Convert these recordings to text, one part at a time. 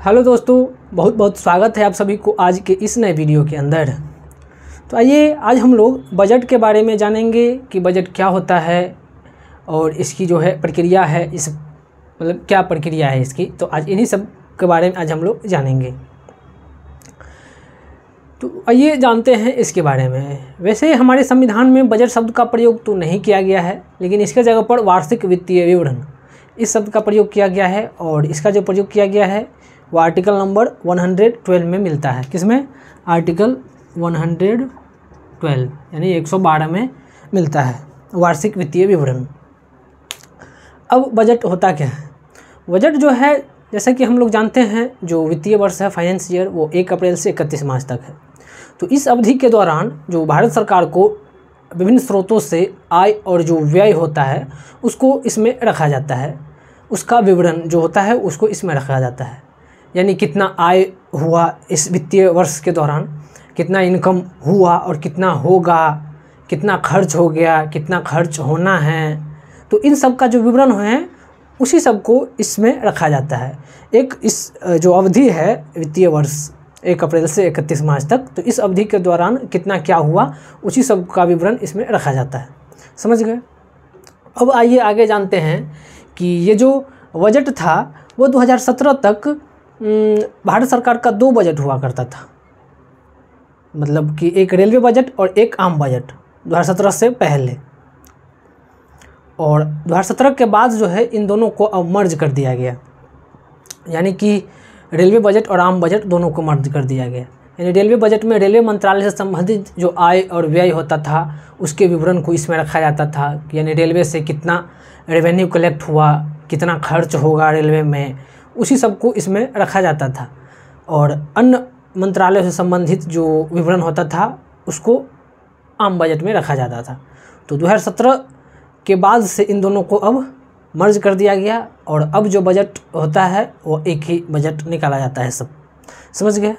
Hello दोस्तों, बहुत बहुत स्वागत है आप सभी को आज के इस नए वीडियो के अंदर। तो आइए आज हम लोग बजट के बारे में जानेंगे कि बजट क्या होता है और इसकी जो है प्रक्रिया है, इस मतलब क्या प्रक्रिया है इसकी। तो आज इन्हीं सब के बारे में आज हम लोग जानेंगे। तो आइए जानते हैं इसके बारे में। वैसे हमारे संविधान में बजट शब्द का प्रयोग तो नहीं किया गया है, लेकिन इसके जगह पर वार्षिक वित्तीय विवरण इस शब्द का प्रयोग किया गया है। और इसका जो प्रयोग किया गया है वो आर्टिकल नंबर 112 में मिलता है। किसमें? आर्टिकल 112 यानी 112 में मिलता है वार्षिक वित्तीय विवरण। अब बजट होता क्या है? बजट जो है, जैसा कि हम लोग जानते हैं, जो वित्तीय वर्ष है फाइनेंस ईयर, वो 1 अप्रैल से 31 मार्च तक है। तो इस अवधि के दौरान जो भारत सरकार को विभिन्न स्रोतों से आय और जो व्यय होता है उसको इसमें रखा जाता है। उसका विवरण जो होता है उसको इसमें रखा जाता है। यानी कितना आय हुआ इस वित्तीय वर्ष के दौरान, कितना इनकम हुआ और कितना होगा, कितना खर्च हो गया, कितना खर्च होना है। तो इन सब का जो विवरण है उसी सब को इसमें रखा जाता है। एक इस जो अवधि है वित्तीय वर्ष 1 अप्रैल से 31 मार्च तक, तो इस अवधि के दौरान कितना क्या हुआ उसी सब का विवरण इसमें रखा जाता है। समझ गए? अब आइए आगे जानते हैं कि ये जो बजट था वो 2017 तक भारत सरकार का 2 बजट हुआ करता था। मतलब कि एक रेलवे बजट और एक आम बजट 2017 से पहले। और 2017 के बाद जो है इन दोनों को अब मर्ज कर दिया गया। यानी कि रेलवे बजट और आम बजट दोनों को मर्ज कर दिया गया। यानी रेलवे बजट में रेलवे मंत्रालय से संबंधित जो आय और व्यय होता था उसके विवरण को इसमें रखा जाता था। यानी रेलवे से कितना रेवेन्यू कलेक्ट हुआ, कितना खर्च होगा रेलवे में, उसी सब को इसमें रखा जाता था। और अन्य मंत्रालयों से संबंधित जो विवरण होता था उसको आम बजट में रखा जाता था। तो 2017 के बाद से इन दोनों को अब मर्ज कर दिया गया और अब जो बजट होता है वो एक ही बजट निकाला जाता है सब। समझ गए?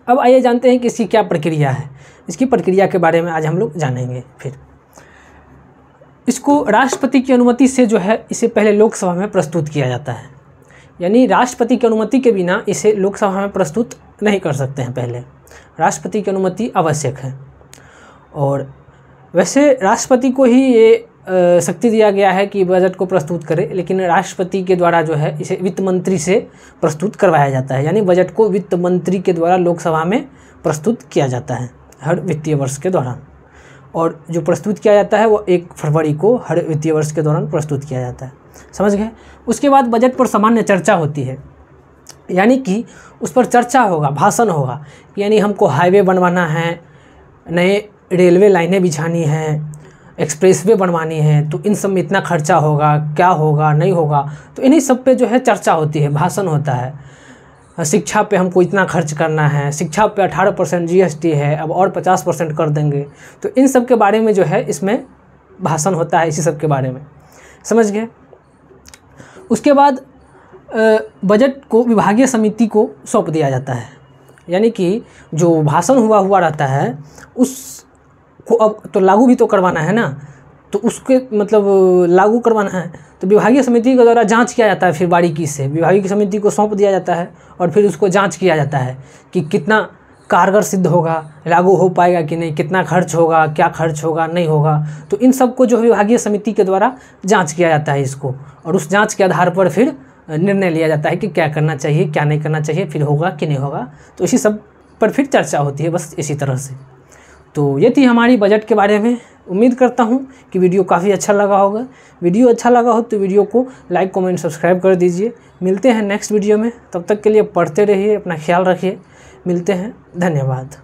अब आइए जानते हैं कि इसकी क्या प्रक्रिया है। इसकी प्रक्रिया के बारे में आज हम लोग जानेंगे। फिर इसको राष्ट्रपति की अनुमति से जो है इसे पहले लोकसभा में प्रस्तुत किया जाता है। यानी राष्ट्रपति की अनुमति के बिना इसे लोकसभा में प्रस्तुत नहीं कर सकते हैं। पहले राष्ट्रपति की अनुमति आवश्यक है। और वैसे राष्ट्रपति को ही ये शक्ति दिया गया है कि बजट को प्रस्तुत करे, लेकिन राष्ट्रपति के द्वारा जो है इसे वित्त मंत्री से प्रस्तुत करवाया जाता है। यानी बजट को वित्त मंत्री के द्वारा लोकसभा में प्रस्तुत किया जाता है हर वित्तीय वर्ष के दौरान। और जो प्रस्तुत किया जाता है वो 1 फरवरी को हर वित्तीय वर्ष के दौरान प्रस्तुत किया जाता है। समझ गए? उसके बाद बजट पर सामान्य चर्चा होती है। यानी कि उस पर चर्चा होगा, भाषण होगा। यानी हमको हाईवे बनवाना है, नए रेलवे लाइनें बिछानी है, एक्सप्रेसवे बनवानी है, तो इन सब में इतना खर्चा होगा, क्या होगा, नहीं होगा। तो इन्हीं सब पे जो है चर्चा होती है, भाषण होता है। शिक्षा पे हमको इतना खर्च करना है, शिक्षा पे 18% GST है, अब और 50% कर देंगे। तो इन सब के बारे में जो है इसमें भाषण होता है, इसी सब के बारे में। समझ गए? उसके बाद बजट को विभागीय समिति को सौंप दिया जाता है। यानी कि जो भाषण हुआ रहता है उसको अब तो लागू भी तो करवाना है ना, तो उसके मतलब लागू करवाना है तो विभागीय समिति के द्वारा जांच किया जाता है। फिर बारीकी से विभागीय समिति को सौंप दिया जाता है और फिर उसको जांच किया जाता है कि कितना कारगर सिद्ध होगा, लागू हो पाएगा कि नहीं, कितना खर्च होगा, क्या खर्च होगा, नहीं होगा। तो इन सब को जो विभागीय समिति के द्वारा जांच किया जाता है इसको, और उस जांच के आधार पर फिर निर्णय लिया जाता है कि क्या करना चाहिए, क्या नहीं करना चाहिए, फिर होगा कि नहीं होगा। तो इसी सब पर फिर चर्चा होती है, बस इसी तरह से। तो ये थी हमारी बजट के बारे में। उम्मीद करता हूँ कि वीडियो काफ़ी अच्छा लगा होगा। वीडियो अच्छा लगा हो तो वीडियो को लाइक, कमेंट, सब्सक्राइब कर दीजिए। मिलते हैं नेक्स्ट वीडियो में। तब तक के लिए पढ़ते रहिए, अपना ख्याल रखिए। मिलते हैं। धन्यवाद।